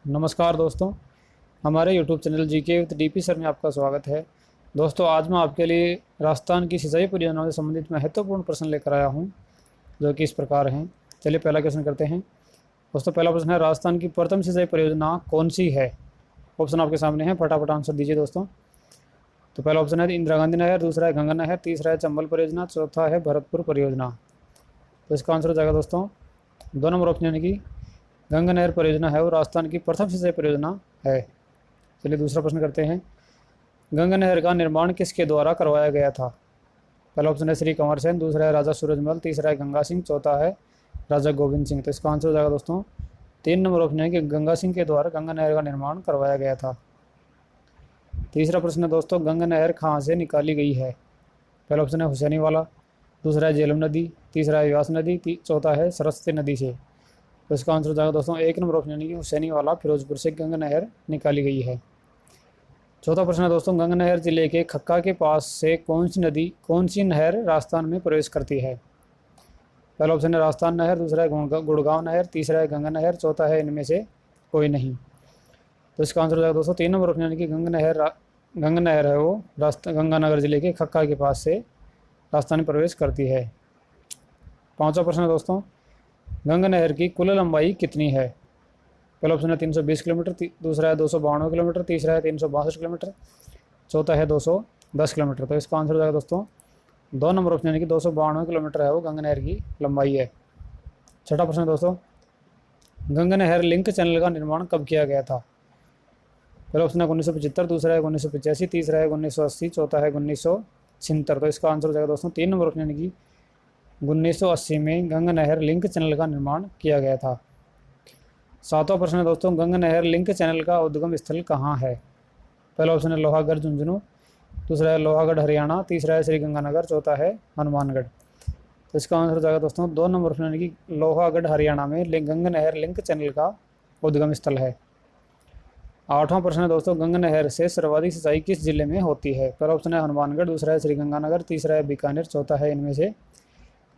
नमस्कार दोस्तों, हमारे YouTube channel GK with DP sir में आपका स्वागत है। दोस्तों, आज मैं आपके लिए राजस्थान की सिंचाई परियोजनाओं से संबंधित महत्वपूर्ण प्रश्न लेकर आया हूं, जो कि इस प्रकार हैं। चलिए पहला क्वेश्चन करते हैं। दोस्तों, पहला प्रश्न है, राजस्थान की प्रथम सिंचाई परियोजना कौन सी है? ऑप्शन आपके सामने है, फटाफट आंसर दीजिए दोस्तों। तो पहला ऑप्शन है इंदिरा गांधी नहर, दूसरा है गंगा नहर, तीसरा है चंबल परियोजना, चौथा है भरतपुर परियोजना। तो इसका आंसर हो जाएगा दोस्तों 2 नंबर ऑप्शन, यानी कि गंगा नहर परियोजना है वो राजस्थान की प्रथम सिंचाई परियोजना है। चलिए दूसरा प्रश्न करते हैं। गंगा नहर का निर्माण किसके द्वारा करवाया गया था? पहला ऑप्शन है श्री कंवर सेन, दूसरा है राजा सूरजमल, तीसरा है गंगा सिंह, चौथा है राजा गोविंद सिंह। तो इसका आंसर हो जाएगा दोस्तों 3 नंबर ऑप्शन है कि गंगा सिंह के द्वारा गंगा नहर का निर्माण करवाया गया था। तीसरा प्रश्न है दोस्तों, गंगा नहर कहाँ से निकाली गई है? पहला ऑप्शन है हुसैनी वाला, दूसरा है झेलम नदी, तीसरा है व्यास नदी, चौथा है सरस्वती नदी से। तो इसका आंसर हो जाएगा दोस्तों 1 नंबर ऑप्शन, यानी कि हुसैनी वाला फिरोजपुर से गंगा नहर निकाली गई है। चौथा प्रश्न है दोस्तों, गंगा नहर जिले के खक्का के पास से कौन सी नहर राजस्थान में प्रवेश करती है? पहला ऑप्शन है राजस्थान नहर, दूसरा है गुड़गांव नहर, तीसरा है गंगा नहर, चौथा है इनमें से कोई नहीं। तो इसका आंसर हो जाएगा दोस्तों 3 नंबर ऑप्शन, यानी कि गंगा नहर है वो गंगानगर जिले के खक्का के पास से राजस्थान में प्रवेश करती है। पाँचवा प्रश्न है दोस्तों, गंगा नहर की कुल लंबाई कितनी है? पहला ऑप्शन है 320 किलोमीटर, दूसरा है 292 किलोमीटर, तीसरा है 362 किलोमीटर, चौथा है 210 किलोमीटर। तो इसका आंसर हो जाएगा दोस्तों 2 नंबर ऑप्शन, यानी कि 292 किलोमीटर है वो गंगा नहर की लंबाई है। छठा प्रश्न है दोस्तों, गंगा नहर लिंक चैनल का निर्माण कब किया गया था? पहला ऑप्शन है 1975, दूसरा है 1985, तीसरा है 1980, चौथा है 1976। तो इसका आंसर हो जाएगा दोस्तों 3 नंबर ऑप्शन, यानी कि 1980 में गंगा नहर लिंक चैनल का निर्माण किया गया था। सातवां प्रश्न है दोस्तों, गंगा नहर लिंक चैनल का उद्गम स्थल कहाँ है? पहला ऑप्शन है लोहागढ़ झुंझुनू, दूसरा है लोहागढ़ हरियाणा, तीसरा है श्रीगंगानगर, चौथा है हनुमानगढ़। तो इसका आंसर हो जाएगा दोस्तों 2 नंबर ऑप्शन, यानी कि लोहागढ़ हरियाणा में गंगा नहर लिंक चैनल का उद्गम स्थल है। आठवां प्रश्न है दोस्तों, गंगा नहर से सर्वाधिक सिंचाई किस जिले में होती है? पहला ऑप्शन है हनुमानगढ़, दूसरा है श्रीगंगानगर, तीसरा है बीकानेर, चौथा है इनमें से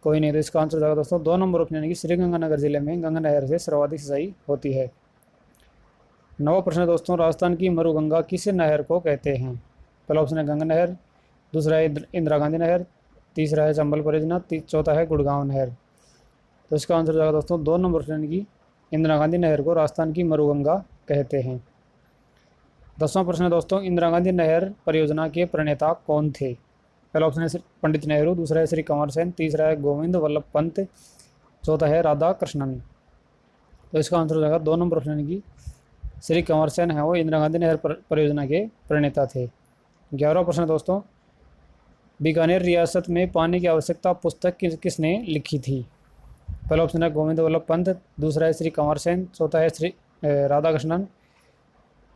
कोई नहीं। तो इसका आंसर हो जाएगा दोस्तों 2 नंबर ऑप्शन, यानी कि श्रीगंगानगर जिले में गंगा नहर से सर्वाधिक सिंचाई होती है। नवा प्रश्न है दोस्तों, राजस्थान की मरुगंगा किस नहर को कहते हैं? पहला ऑप्शन है गंगा नहर, दूसरा है इंदिरा गांधी नहर, तीसरा है चंबल परियोजना, चौथा है गुड़गांव नहर। तो इसका आंसर हो जाएगा दोस्तों 2 नंबर ऑप्शन, यानी कि इंदिरा गांधी नहर को राजस्थान की मरुगंगा कहते हैं। 10वां प्रश्न है दोस्तों, इंदिरा गांधी नहर परियोजना के प्रणेता कौन थे? पहला ऑप्शन है पंडित नेहरू, दूसरा है श्री कंवर सेन, तीसरा है गोविंद वल्लभ पंत, चौथा है राधा कृष्णन। तो इसका आंसर हो जाएगा 2 नंबर ऑप्शन, यानी कि श्री कंवर सेन है वो इंदिरा गांधी नहर परियोजना के प्रणेता थे। 11वां प्रश्न है दोस्तों, बीकानेर रियासत में पानी की आवश्यकता पुस्तक किसने लिखी थी? पहला ऑप्शन है गोविंद वल्लभ पंत, दूसरा है श्री कंवर सेन, चौथा है श्री राधा कृष्णन,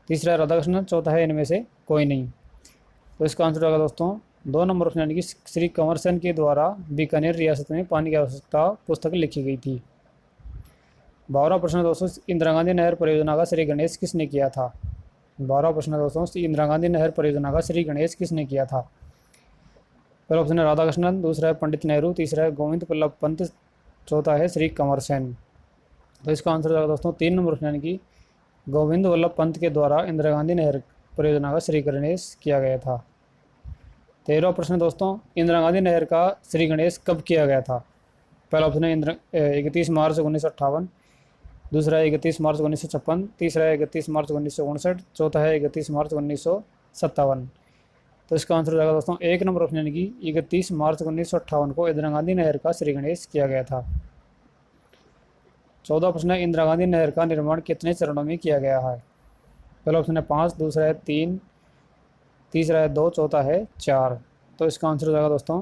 तीसरा है राधा कृष्णन, चौथा है इनमें से कोई नहीं। तो इसका आंसर होगा दोस्तों 2 नंबर ऑप्शन, यानी कि श्री कंवर सेन के द्वारा बीकानेर रियासत में पानी की आवश्यकता पुस्तक लिखी गई थी। 12वां प्रश्न दोस्तों, इंदिरा गांधी नहर परियोजना का श्री गणेश किसने किया था? 12वां प्रश्न दोस्तों, इंदिरा गांधी नहर परियोजना का श्री गणेश किसने किया था? पहला ऑप्शन है राधा कृष्णन, दूसरा है पंडित नेहरू, तीसरा है गोविंद वल्लभ पंत, चौथा है श्री कंवर सेन। तो इसका आंसर होगा दोस्तों 3 नंबर ऑप्शन, यानी कि गोविंद वल्लभ पंत के द्वारा इंदिरा गांधी नहर परियोजना का श्री गणेश किया गया था। 13वां प्रश्न दोस्तों, इंदिरा गांधी नहर का श्री गणेश कब किया गया था? पहला ऑप्शन है 31 मार्च 1958, दूसरा है 31 मार्च 1956, तीसरा है 31 मार्च 1959, चौथा है 31 मार्च 1957। तो इसका आंसर हो जाएगा दोस्तों 1 नंबर ऑप्शन, यानी कि 31 मार्च 1958 को इंदिरा गांधी नहर का श्री गणेश किया गया था। 14वां प्रश्न है, इंदिरा गांधी नहर का निर्माण कितने चरणों में किया गया है? पहला ऑप्शन है 5, दूसरा है 3, तीसरा है 2, चौथा है 4। तो इसका आंसर हो जाएगा दोस्तों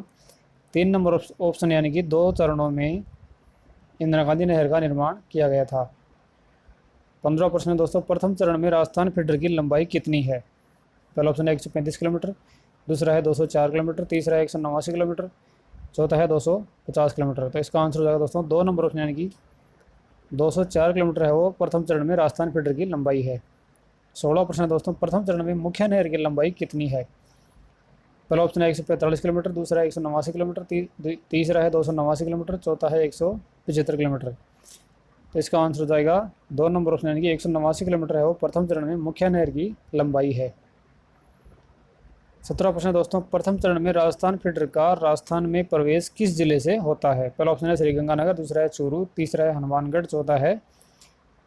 3 नंबर ऑप्शन, यानी कि 2 चरणों में इंदिरा गांधी नहर का निर्माण किया गया था। 15वां प्रश्न है दोस्तों, प्रथम चरण में राजस्थान फीडर की लंबाई कितनी है? पहला ऑप्शन है 135 किलोमीटर, दूसरा है 204 किलोमीटर, तीसरा है 189 किलोमीटर, चौथा है 250 किलोमीटर। तो इसका आंसर हो जाएगा दोस्तों 2 नंबर ऑप्शन, यानी कि 204 किलोमीटर है वो प्रथम चरण में राजस्थान फीडर की लंबाई है। 16वां प्रश्न है दोस्तों, प्रथम चरण में मुख्य नहर की लंबाई कितनी है? पहला ऑप्शन है 145 किलोमीटर, दूसरा है 189 किलोमीटर, तीसरा है 289 किलोमीटर, चौथा है 175 किलोमीटर। तो इसका आंसर हो जाएगा 2 नंबर ऑप्शन यानी कि 189 किलोमीटर है वो प्रथम चरण में मुख्य नहर की लंबाई है। 17 प्रश्न दोस्तों, प्रथम चरण में राजस्थान फीडर का राजस्थान में प्रवेश किस जिले से होता है? पहला ऑप्शन है श्रीगंगानगर, दूसरा है चूरू, तीसरा है हनुमानगढ़, चौथा है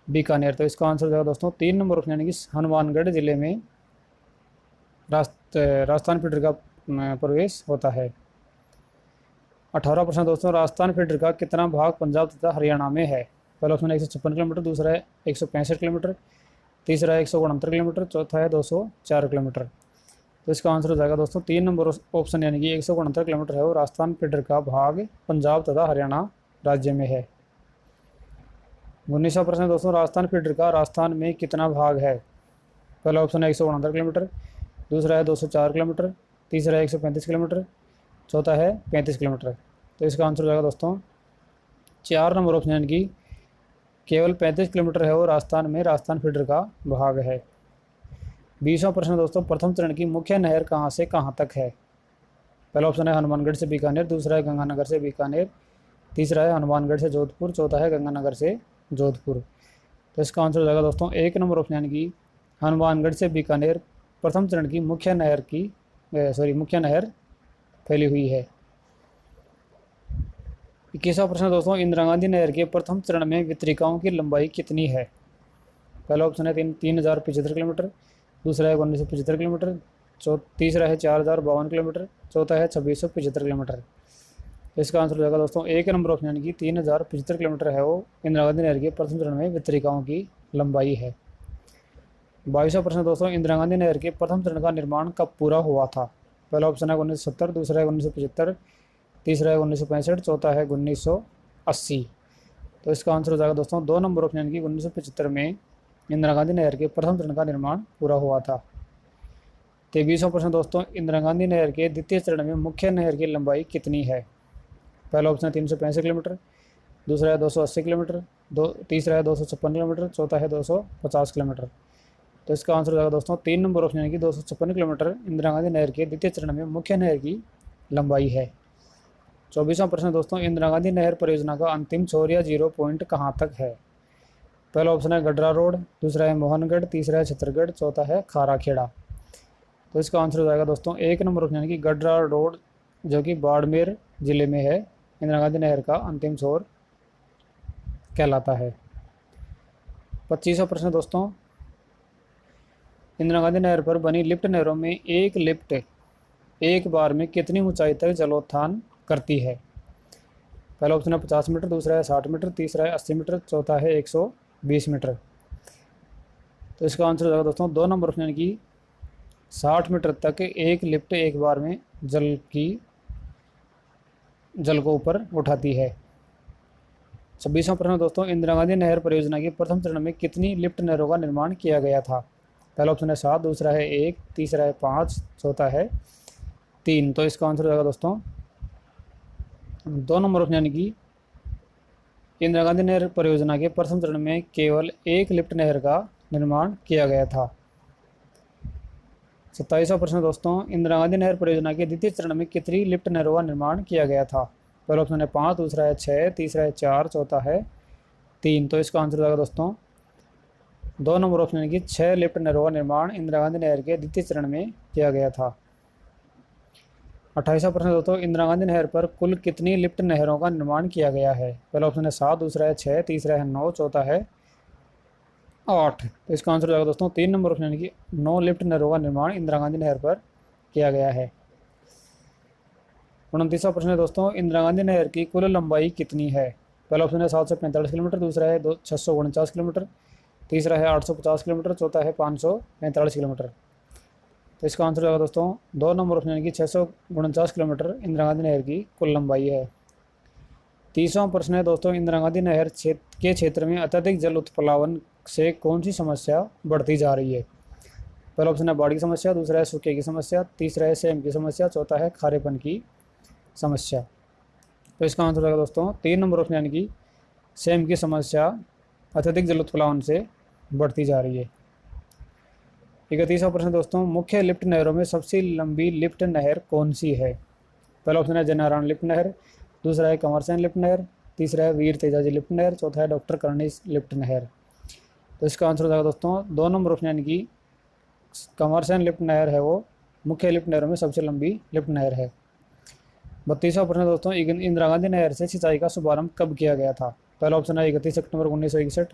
बीकानेर। तो इसका आंसर हो जाएगा दोस्तों 3 नंबर ऑप्शन यानी कि हनुमानगढ़ जिले में राजस्थान फीडर का प्रवेश होता है। 18 प्रश्न दोस्तों, राजस्थान फीडर का कितना भाग पंजाब तथा हरियाणा में है? पहला ऑप्शन है 156 किलोमीटर, दूसरा है 165 किलोमीटर, तीसरा है 169 किलोमीटर, चौथा है 204 किलोमीटर। तो इसका आंसर हो जाएगा दोस्तों 3 नंबर ऑप्शन यानी कि 169 किलोमीटर है वो राजस्थान फीडर का भाग पंजाब तथा हरियाणा राज्य में है। 19वां प्रश्न दोस्तों, राजस्थान फीडर का राजस्थान में कितना भाग है? पहला ऑप्शन है 169 किलोमीटर, दूसरा है 204 किलोमीटर, तीसरा है 135 किलोमीटर, चौथा है 35 किलोमीटर। तो इसका आंसर हो जाएगा दोस्तों 4 नंबर ऑप्शन यानी कि केवल 35 किलोमीटर है वो राजस्थान में राजस्थान फीडर का भाग है। 20वां प्रश्न दोस्तों, प्रथम चरण की मुख्य नहर कहाँ से कहाँ तक है? पहला ऑप्शन है हनुमानगढ़ से बीकानेर, दूसरा है गंगानगर से बीकानेर, तीसरा है हनुमानगढ़ से जोधपुर, चौथा है गंगानगर से जोधपुर। तो इसका आंसर हो जाएगा दोस्तों 1 नंबर ऑप्शन यानी कि हनुमानगढ़ से बीकानेर प्रथम चरण की मुख्य नहर फैली हुई है। 21वां प्रश्न दोस्तों, इंदिरा गांधी नहर के प्रथम चरण में वितरिकाओं की लंबाई कितनी है? पहला ऑप्शन है 3075 किलोमीटर, दूसरा है 1975 किलोमीटर, तीसरा है 4052 किलोमीटर, चौथा है 2675 किलोमीटर। इसका आंसर हो जाएगा दोस्तों 1 नंबर ऑप्शन यानी कि 3075 किलोमीटर है वो इंदिरा गांधी नहर के प्रथम चरण में वितरिकाओं की लंबाई है। 22वां प्रश्न दोस्तों, इंदिरा गांधी नहर के प्रथम चरण का निर्माण कब पूरा हुआ था? पहला ऑप्शन है 1970, दूसरा है 1975, तीसरा है 1965, चौथा है 1980। तो इसका आंसर हो जाएगा दोस्तों 2 नंबर ऑप्शन यानी कि 1975 में इंदिरा गांधी नहर के प्रथम चरण का निर्माण पूरा हुआ था। 23वां प्रश्न दोस्तों, इंदिरा गांधी नहर के द्वितीय चरण में मुख्य नहर की लंबाई कितनी है? पहला ऑप्शन है 365 किलोमीटर, दूसरा है 280 किलोमीटर, तीसरा है 256 किलोमीटर, चौथा है 250 किलोमीटर। तो इसका आंसर हो जाएगा दोस्तों 3 नंबर ऑप्शन यानी कि 256 किलोमीटर इंदिरा गांधी नहर के द्वितीय चरण में मुख्य नहर की लंबाई है। 24वां प्रश्न दोस्तों, इंदिरा गांधी नहर परियोजना का अंतिम छोर या जीरो पॉइंट कहाँ तक है? पहला ऑप्शन है गडरा रोड, दूसरा है मोहनगढ़, तीसरा है छतरगढ़, चौथा है खाराखेड़ा। तो इसका आंसर हो जाएगा दोस्तों 1 नंबर ऑप्शन यानी कि गडरा रोड जो कि बाड़मेर जिले में है इंदिरा गांधी नहर का अंतिम छोर कहलाता है। 25वां प्रश्न दोस्तों, इंदिरा गांधी नहर पर बनी लिफ्ट नहरों में एक लिफ्ट एक बार में कितनी ऊंचाई तक जलोत्थान करती है? पहला ऑप्शन है 50 मीटर, दूसरा है 60 मीटर, तीसरा है 80 मीटर, चौथा है 120 मीटर। तो इसका आंसर हो जाएगा दोस्तों 2 नंबर ऑप्शन यानी कि 60 मीटर तक एक लिफ्ट एक बार में जल को ऊपर उठाती है। 26वां प्रश्न दोस्तों, इंदिरा गांधी नहर परियोजना के प्रथम चरण में कितनी लिफ्ट नहरों का निर्माण किया गया था? पहला ऑप्शन है 7, दूसरा है 1, तीसरा है 5, चौथा है 3। तो इसका आंसर हो जाएगा दोस्तों 2 नंबर ऑप्शन यानी कि इंदिरा गांधी नहर परियोजना के प्रथम चरण में केवल एक लिफ्ट नहर का निर्माण किया गया था। 27वां प्रश्न दोस्तों, इंदिरा गांधी नहर परियोजना के द्वितीय चरण में कितनी लिफ्ट नहरों का निर्माण किया गया था? पहला ऑप्शन है 5, दूसरा है 6, तीसरा है 4, चौथा है 3। तो इसका आंसर हो जाएगा दोस्तों 2 नंबर ऑप्शन यानी कि 6 लिफ्ट नहरों का निर्माण इंदिरा गांधी नहर के द्वितीय चरण में किया गया था। 28वां प्रश्न दोस्तों, इंदिरा गांधी नहर पर कुल कितनी लिफ्ट नहरों का निर्माण किया गया है? पहला ऑप्शन है 7, दूसरा है 6, तीसरा है 9, चौथा है 8। तो इसका आंसर हो जाएगा दोस्तों 3 नंबर ऑप्शन यानी कि 9 लिफ्ट नहरों का निर्माण इंदिरा गांधी नहर पर किया गया है। 29वां प्रश्न है दोस्तों, इंदिरा गांधी नहर की कुल लंबाई कितनी है? पहला ऑप्शन है 745 किलोमीटर, दूसरा है 649 किलोमीटर, तीसरा है 850 किलोमीटर, चौथा है 545 किलोमीटर। तो इसका आंसर होगा दोस्तों 2 नंबर ऑप्शन यानी कि 649 किलोमीटर इंदिरा गांधी नहर की कुल लंबाई है। 30वां प्रश्न है दोस्तों, इंदिरा गांधी नहर के क्षेत्र में अत्यधिक जल उत्प्लावन से कौन सी समस्या बढ़ती जा रही है? पहला ऑप्शन है बाढ़ की समस्या, दूसरा है सूखे की समस्या, तीसरा है सेम की समस्या, चौथा है खारेपन की समस्या। तो इसका आंसर होगा दोस्तों 3 नंबर ऑप्शन यानी कि सेम की समस्या अत्यधिक जल उत्प्लावन से बढ़ती जा रही है। 31वां प्रश्न दोस्तों, मुख्य लिफ्ट नहरों में सबसे लंबी लिफ्ट नहर कौन सी है? पहला ऑप्शन है जयनारायण लिफ्ट नहर, दूसरा है कंवरसेन लिफ्ट नहर, तीसरा है वीर तेजाजी लिफ्ट नहर, चौथा है डॉक्टर कर्णिस लिफ्ट नहर। तो इसका आंसर हो जाएगा दोस्तों 2 नंबर ऑप्शन, यानी कि कमरसेन लिफ्ट नहर है वो मुख्य लिफ्ट नहरों में सबसे लंबी लिफ्ट नहर है। 32वां प्रश्न दोस्तों, इंदिरा गांधी नहर से सिंचाई का शुभारंभ कब किया गया था? पहला ऑप्शन है 31 अक्टूबर 1961,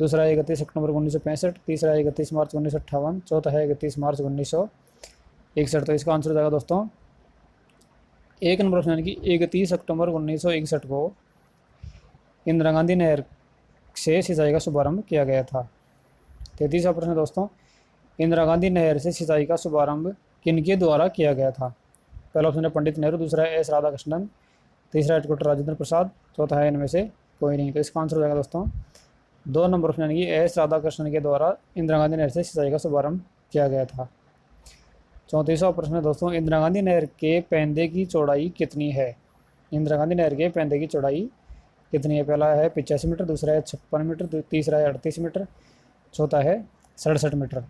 दूसरा है 31 अक्टूबर 1965, तीसरा है 31 मार्च 1958, चौथा है 31 मार्च 1961। तो इसका आंसर हो जाएगा दोस्तों 1 नंबर ऑप्शन, यानी कि 31 अक्टूबर 1961 को इंदिरा गांधी नहर से सिंचाई का शुभारंभ किया गया था। 33वां प्रश्न दोस्तों, इंदिरा गांधी नहर से सिंचाई का शुभारंभ किनके द्वारा किया गया था? पहला ऑप्शन है पंडित नेहरू, दूसरा है एस राधाकृष्णन, तीसरा है डॉक्टर राजेंद्र प्रसाद, चौथा है इनमें से कोई नहीं। तो इसका आंसर हो जाएगा दोस्तों 2 नंबर ऑप्शन, यानी कि एस राधाकृष्णन के द्वारा इंदिरा गांधी नहर से सिंचाई का शुभारंभ किया गया था। 34वां प्रश्न है दोस्तों, इंदिरा गांधी नहर के पैंदे की चौड़ाई कितनी है? इंदिरा गांधी नहर के पैंदे की चौड़ाई कितनी है? पहला है 85 मीटर, दूसरा है 56 मीटर, तीसरा है 38 मीटर, चौथा है 67 मीटर।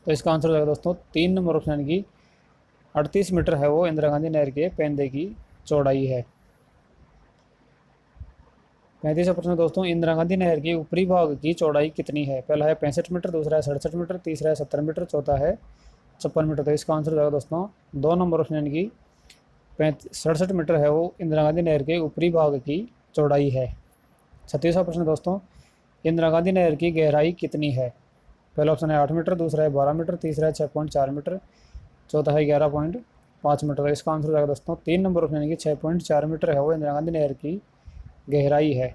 तो इसका आंसर हो जाएगा दोस्तों 3 नंबर ऑप्शन, यानी कि 38 मीटर है वो इंदिरा गांधी नहर के पैंदे की चौड़ाई है। 35वां प्रश्न दोस्तों, इंदिरा गांधी नहर के ऊपरी भाग की चौड़ाई कितनी है? पहला है 65 मीटर, दूसरा है 67 मीटर, तीसरा है 70 मीटर, चौथा है 56 मीटर। तो इसका आंसर हो जाएगा दोस्तों 2 नंबर ऑप्शन, यानी कि 67 मीटर है वो इंदिरा गांधी नहर के ऊपरी भाग की चौड़ाई है। 36वां प्रश्न दोस्तों, इंदिरा गांधी नहर की गहराई कितनी है? पहला ऑप्शन है 8 मीटर, दूसरा है 12 मीटर, तीसरा है 6.4 मीटर, चौथा है 11.5 मीटर। तो इसका आंसर हो जाएगा दोस्तों 3 नंबर ऑप्शन, यानी कि 6.4 मीटर है वो इंदिरा गांधी नहर की गहराई है।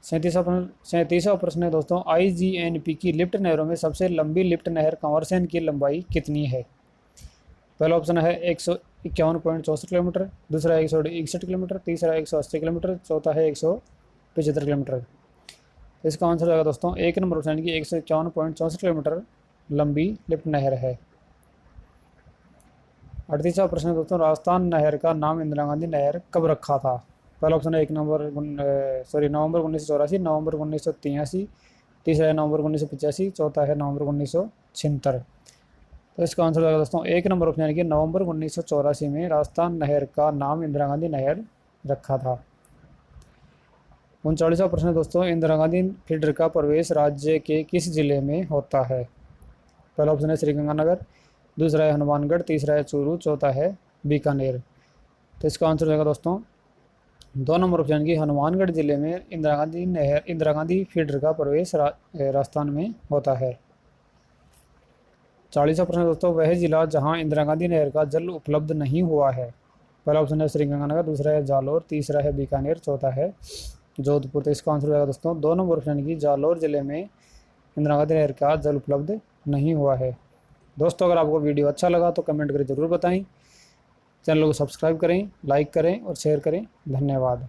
37वां प्रश्न है दोस्तों, IGNP की लिफ्ट नहरों में सबसे लंबी लिफ्ट नहर कंवरसेन की लंबाई कितनी है? पहला ऑप्शन है 151.64 किलोमीटर, दूसरा है 161 किलोमीटर, तीसरा है 180 किलोमीटर, चौथा है 175 किलोमीटर। तो इसका आंसर हो जाएगा दोस्तों 1 नंबर ऑप्शन, यानी कि 151.64 किलोमीटर लंबी लिफ्ट नहर है। 38वां प्रश्न है दोस्तों, राजस्थान नहर का नाम इंदिरा गांधी नहर कब रखा था? पहला ऑप्शन है नवंबर 1984, नवंबर 1983, तीसरा है नवंबर 1985, चौथा है नवंबर 1976। तो इसका आंसर हो जाएगा दोस्तों 1 नंबर ऑप्शन, यानी कि नवंबर 1984 में राजस्थान नहर का नाम इंदिरा गांधी नहर रखा था। 39वां प्रश्न है दोस्तों, इंदिरा गांधी फीडर का प्रवेश राज्य के किस जिले में होता है? पहला ऑप्शन है श्रीगंगानगर, दूसरा है हनुमानगढ़, तीसरा है चूरू, चौथा है बीकानेर। तो इसका आंसर हो जाएगा दोस्तों 2 नंबर ऑप्शन की हनुमानगढ़ जिले में इंदिरा गांधी फीडर का प्रवेश राजस्थान में होता है। 40वां प्रश्न दोस्तों, वह जिला जहां इंदिरा गांधी नहर का जल उपलब्ध नहीं हुआ है? पहला ऑप्शन है श्रीगंगानगर, दूसरा है जालोर, तीसरा है बीकानेर, चौथा है जोधपुर। तो इसका आंसर हो जाएगा दोस्तों 2 नंबर ऑप्शन की जालोर जिले में इंदिरा गांधी नहर का जल उपलब्ध नहीं हुआ है। दोस्तों, अगर आपको वीडियो अच्छा लगा तो कमेंट करके ज़रूर बताएं, चैनल को सब्सक्राइब करें, लाइक करें और शेयर करें। धन्यवाद।